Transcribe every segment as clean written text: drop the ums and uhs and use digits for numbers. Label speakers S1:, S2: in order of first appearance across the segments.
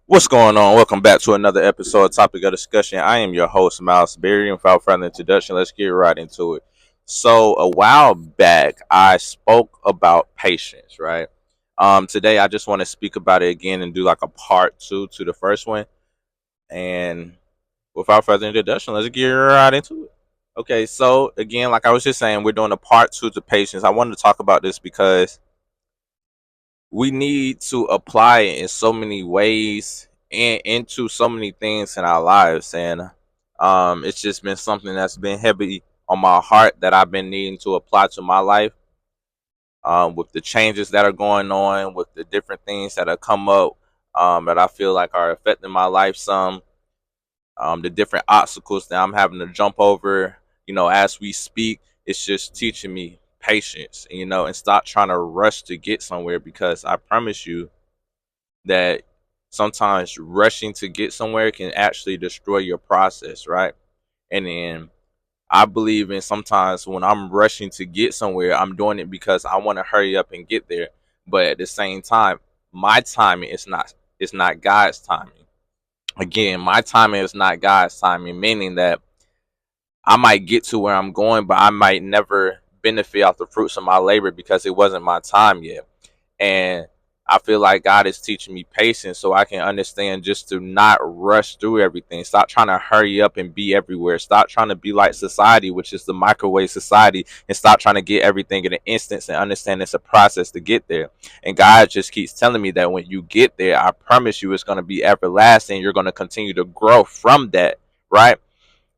S1: What's going on? Welcome back to another episode, topic of discussion. I am your host, Miles Berry, and without further introduction, let's get right into it. So, a while back, I spoke about patience, right? Today, I just want to speak about it again and do like a part two to the first one. And without further introduction, let's get right into it. Okay, so again, like I was just saying, we're doing a part two to patience. I wanted to talk about this because we need to apply it in so many ways and into so many things in our lives, and it's just been something that's been heavy on my heart that I've been needing to apply to my life, with the changes that are going on, with the different things that have come up, that I feel like are affecting my life some, the different obstacles that I'm having to jump over, as we speak. It's just teaching me patience, and stop trying to rush to get somewhere, because I promise you that sometimes rushing to get somewhere can actually destroy your process, right? And then I believe in sometimes when I'm rushing to get somewhere, I'm doing it because I want to hurry up and get there. But at the same time, my timing is not God's timing. Again, my timing is not God's timing, meaning that I might get to where I'm going, but I might never benefit off the fruits of my labor because it wasn't my time yet. And I feel like God is teaching me patience so I can understand just to not rush through everything. Stop trying to hurry up and be everywhere. Stop trying to be like society, which is the microwave society, and stop trying to get everything in an instance and understand it's a process to get there. And God just keeps telling me that when you get there, I promise you it's going to be everlasting. You're going to continue to grow from that, right?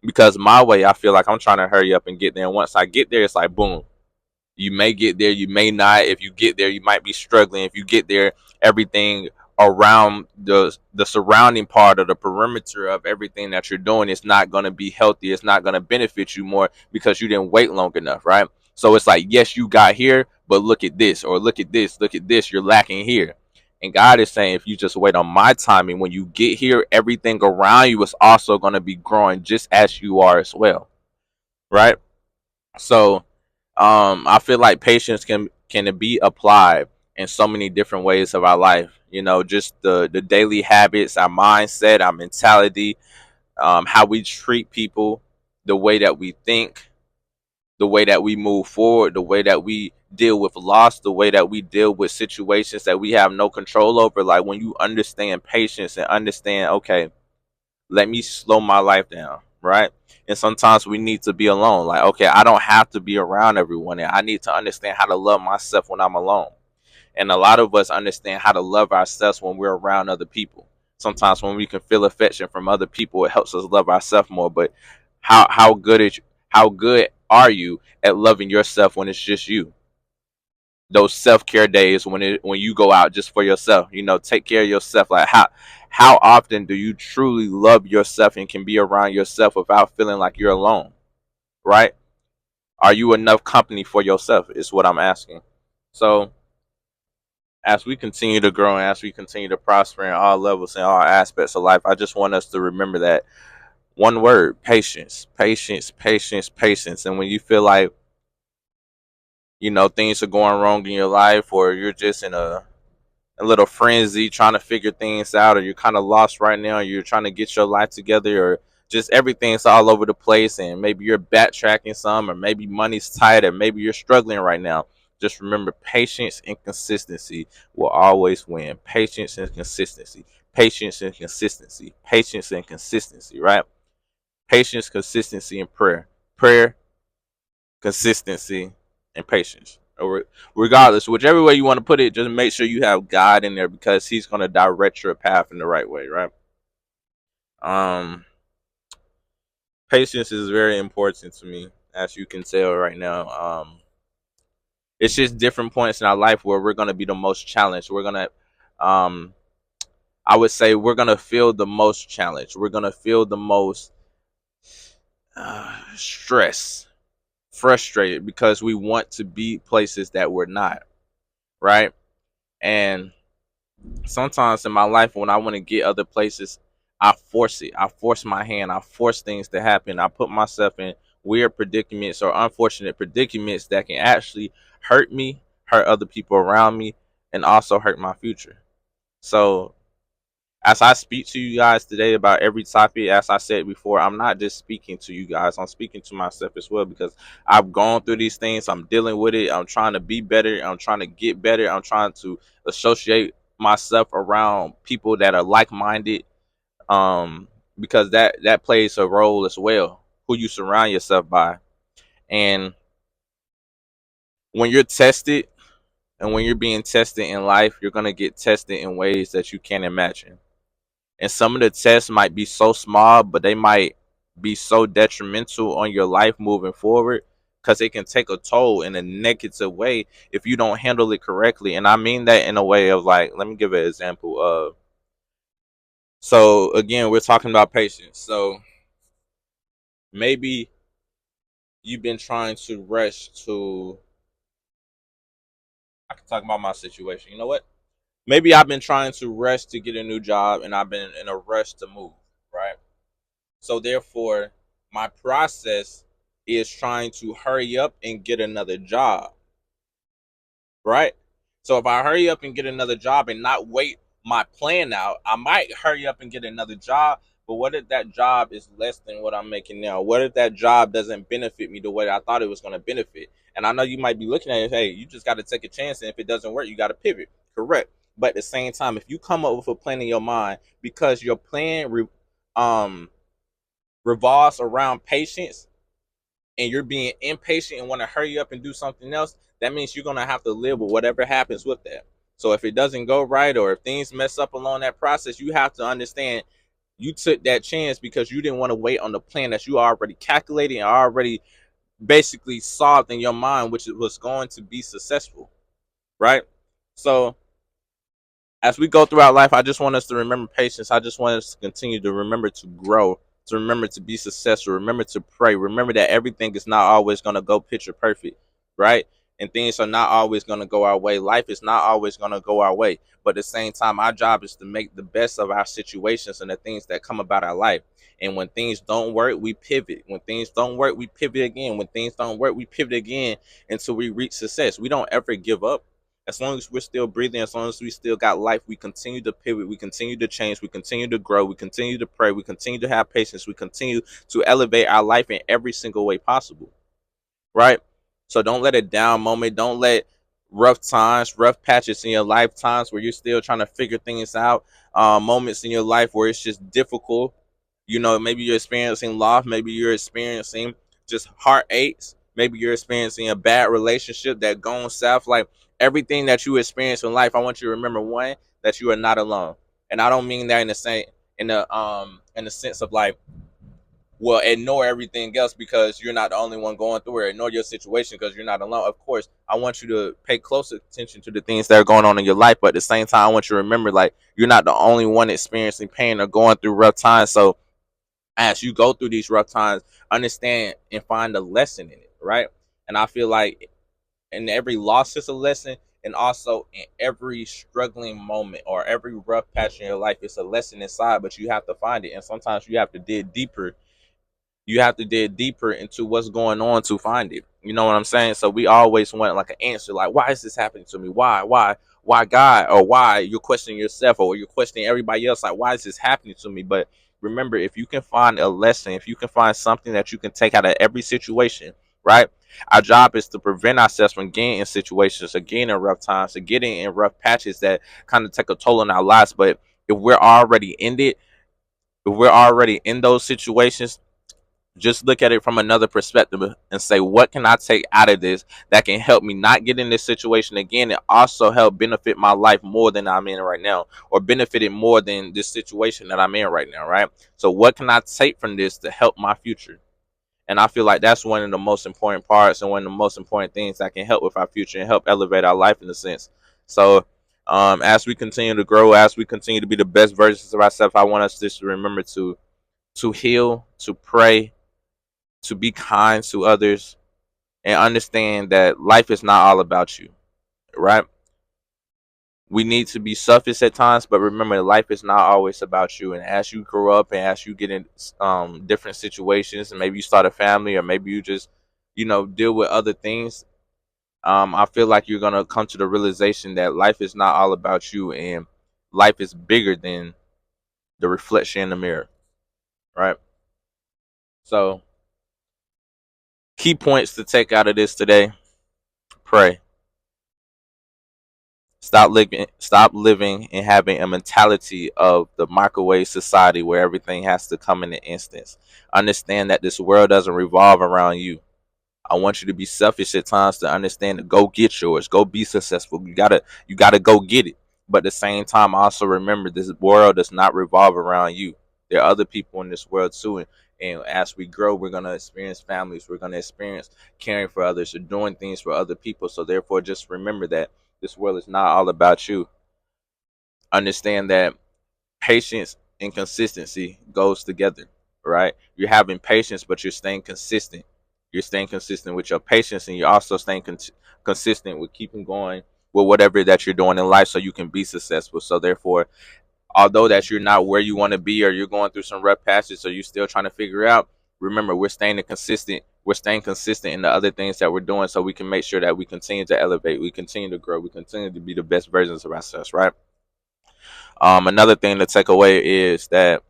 S1: Because my way, I feel like I'm trying to hurry up and get there. And once I get there, it's like, boom, you may get there, you may not. If you get there, you might be struggling. If you get there, everything around the surrounding part of the perimeter of everything that you're doing is not going to be healthy. It's not going to benefit you more because you didn't wait long enough, right? So it's like, yes, you got here, but look at this, or look at this, look at this. You're lacking here. And God is saying, if you just wait on my timing, when you get here, everything around you is also going to be growing just as you are as well, right? So I feel like patience can be applied in so many different ways of our life. Just the daily habits, our mindset, our mentality, how we treat people, the way that we think, the way that we move forward, the way that we deal with loss, the way that we deal with situations that we have no control over. Like when you understand patience and understand, okay, let me slow my life down, right? And sometimes we need to be alone. Like, okay, I don't have to be around everyone, and I need to understand how to love myself when I'm alone. And a lot of us understand how to love ourselves when we're around other people. Sometimes when we can feel affection from other people, it helps us love ourselves more. But how good are you at loving yourself when it's just you? Those self-care days when you go out just for yourself, take care of yourself. Like how often do you truly love yourself and can be around yourself without feeling like you're alone, right? Are you enough company for yourself is what I'm asking. So as we continue to grow and as we continue to prosper in all levels and all aspects of life, I just want us to remember that one word: patience, patience, patience, patience. And when you feel like things are going wrong in your life, or you're just in a little frenzy trying to figure things out, or you're kind of lost right now, or you're trying to get your life together, or just everything's all over the place, and maybe you're backtracking some, or maybe money's tight, or maybe you're struggling right now, just remember patience and consistency will always win. Patience and consistency. Patience and consistency. Patience and consistency, right? Patience, consistency, and prayer. Prayer, consistency, and patience. Regardless, whichever way you want to put it, just make sure you have God in there because He's going to direct your path in the right way, right? Um, Patience is very important to me, as you can tell right now. It's just different points in our life where we're going to be the most challenged. Um, I would say, we're going to feel the most challenged. We're going to feel the most stress, frustrated, because we want to be places that we're not, right? And sometimes in my life, when I want to get other places, I force it. I force my hand. I force things to happen. I put myself in weird predicaments or unfortunate predicaments that can actually hurt me, hurt other people around me, and also hurt my future. So as I speak to you guys today about every topic, as I said before, I'm not just speaking to you guys, I'm speaking to myself as well, because I've gone through these things. I'm dealing with it. I'm trying to be better. I'm trying to get better. I'm trying to associate myself around people that are like minded, um, because that plays a role as well, who you surround yourself by. And when you're tested, and when you're being tested in life, you're going to get tested in ways that you can't imagine. And some of the tests might be so small, but they might be so detrimental on your life moving forward, because it can take a toll in a negative way if you don't handle it correctly. And I mean that in a way of, like, let me give an example of, so again, we're talking about patience. So maybe you've been trying to rush to, I can talk about my situation. You know what? Maybe I've been trying to rush to get a new job, and I've been in a rush to move, right? So therefore, my process is trying to hurry up and get another job, right? So if I hurry up and get another job and not wait my plan out, I might hurry up and get another job. But what if that job is less than what I'm making now? What if that job doesn't benefit me the way I thought it was going to benefit? And I know you might be looking at it, hey, you just got to take a chance. And if it doesn't work, you got to pivot. Correct. But at the same time, if you come up with a plan in your mind, because your plan um, revolves around patience, and you're being impatient and want to hurry up and do something else, that means you're going to have to live with whatever happens with that. So if it doesn't go right, or if things mess up along that process, you have to understand you took that chance because you didn't want to wait on the plan that you already calculated and already basically solved in your mind, which was going to be successful, right? So as we go throughout life, I just want us to remember patience. I just want us to continue to remember to grow, to remember to be successful, remember to pray, remember that everything is not always going to go picture perfect, right? And things are not always going to go our way. Life is not always going to go our way. But at the same time, our job is to make the best of our situations and the things that come about our life. And when things don't work, we pivot. When things don't work, we pivot again. When things don't work, we pivot again until we reach success. We don't ever give up. As long as we're still breathing, as long as we still got life, we continue to pivot, we continue to change, we continue to grow, we continue to pray, we continue to have patience, we continue to elevate our life in every single way possible, right? So don't let a down moment, don't let rough times, rough patches in your life, times where you're still trying to figure things out, moments in your life where it's just difficult. You know, maybe you're experiencing loss, maybe you're experiencing just heartaches, maybe you're experiencing a bad relationship that gone south. Like, everything that you experience in life, I want you to remember, one, that you are not alone. And I don't mean that in the same, in the sense of like, well, ignore everything else because you're not the only one going through it. Ignore your situation because you're not alone. Of course, I want you to pay close attention to the things that are going on in your life, but at the same time, I want you to remember, like, you're not the only one experiencing pain or going through rough times. So as you go through these rough times, understand and find a lesson in it, right? And I feel like in every loss is a lesson, and also in every struggling moment or every rough patch in your life, it's a lesson inside, but you have to find it. And sometimes you have to dig deeper, you have to dig deeper into what's going on to find it. You know what I'm saying? So we always want like an answer, like, why is this happening to me? Why God? Or why you're questioning yourself, or you're questioning everybody else, like, why is this happening to me? But remember, if you can find a lesson, if you can find something that you can take out of every situation, right? Our job is to prevent ourselves from getting in situations, or getting in rough times, or getting in rough patches that kind of take a toll on our lives. But if we're already in it, if we're already in those situations, just look at it from another perspective and say, what can I take out of this that can help me not get in this situation again, and also help benefit my life more than I'm in right now, or benefit it more than this situation that I'm in right now, right? So what can I take from this to help my future? And I feel like that's one of the most important parts, and one of the most important things that can help with our future and help elevate our life in a sense. So as we continue to grow, as we continue to be the best versions of ourselves, I want us just to remember to heal, to pray, to be kind to others, and understand that life is not all about you, right? We need to be selfish at times, but remember, life is not always about you. And as you grow up and as you get in different situations, and maybe you start a family, or maybe you just, deal with other things, I feel like you're going to come to the realization that life is not all about you, and life is bigger than the reflection in the mirror, right? So, key points to take out of this today: pray. Stop living and having a mentality of the microwave society where everything has to come in an instance. Understand that this world doesn't revolve around you. I want you to be selfish at times to understand to go get yours, go be successful. You gotta go get it. But at the same time, also remember this world does not revolve around you. There are other people in this world too, and as we grow, we're gonna experience families. We're gonna experience caring for others or doing things for other people. So therefore, just remember that this world is not all about you. Understand that patience and consistency goes together, right? You're having patience, but you're staying consistent. You're staying consistent with your patience, and you're also staying consistent with keeping going with whatever that you're doing in life so you can be successful. So therefore, although that you're not where you want to be, or you're going through some rough patches, or you're still trying to figure out, remember, we're staying consistent in the other things that we're doing, so we can make sure that we continue to elevate, we continue to grow, we continue to be the best versions of ourselves, right? Another thing to take away is that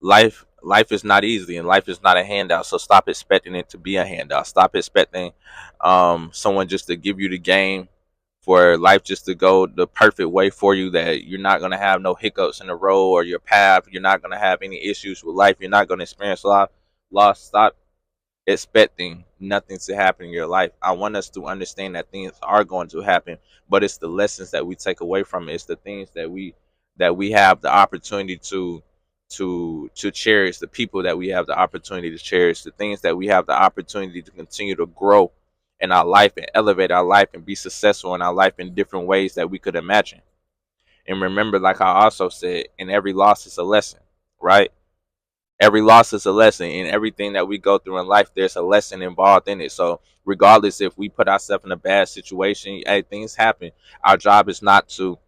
S1: life is not easy, and life is not a handout. So stop expecting it to be a handout. Stop expecting someone just to give you the game, for life just to go the perfect way for you, that you're not going to have no hiccups in the road or your path. You're not going to have any issues with life. You're not going to experience a lot loss. Stop expecting nothing to happen in your life. I want us to understand that things are going to happen, but it's the lessons that we take away from it. It's the things that we have the opportunity to cherish, the people that we have the opportunity to cherish, the things that we have the opportunity to continue to grow in our life and elevate our life and be successful in our life in different ways that we could imagine. And remember, like I also said, in every loss is a lesson, right? Every loss is a lesson. In everything that we go through in life, there's a lesson involved in it. So regardless if we put ourselves in a bad situation, hey, things happen. Our job is not to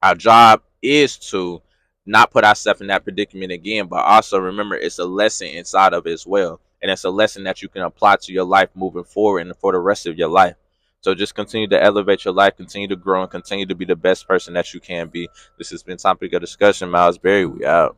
S1: our job is to not put ourselves in that predicament again, but also remember it's a lesson inside of it as well. And it's a lesson that you can apply to your life moving forward and for the rest of your life. So just continue to elevate your life, continue to grow, and continue to be the best person that you can be. This has been Topic of Discussion. Miles Berry, we out.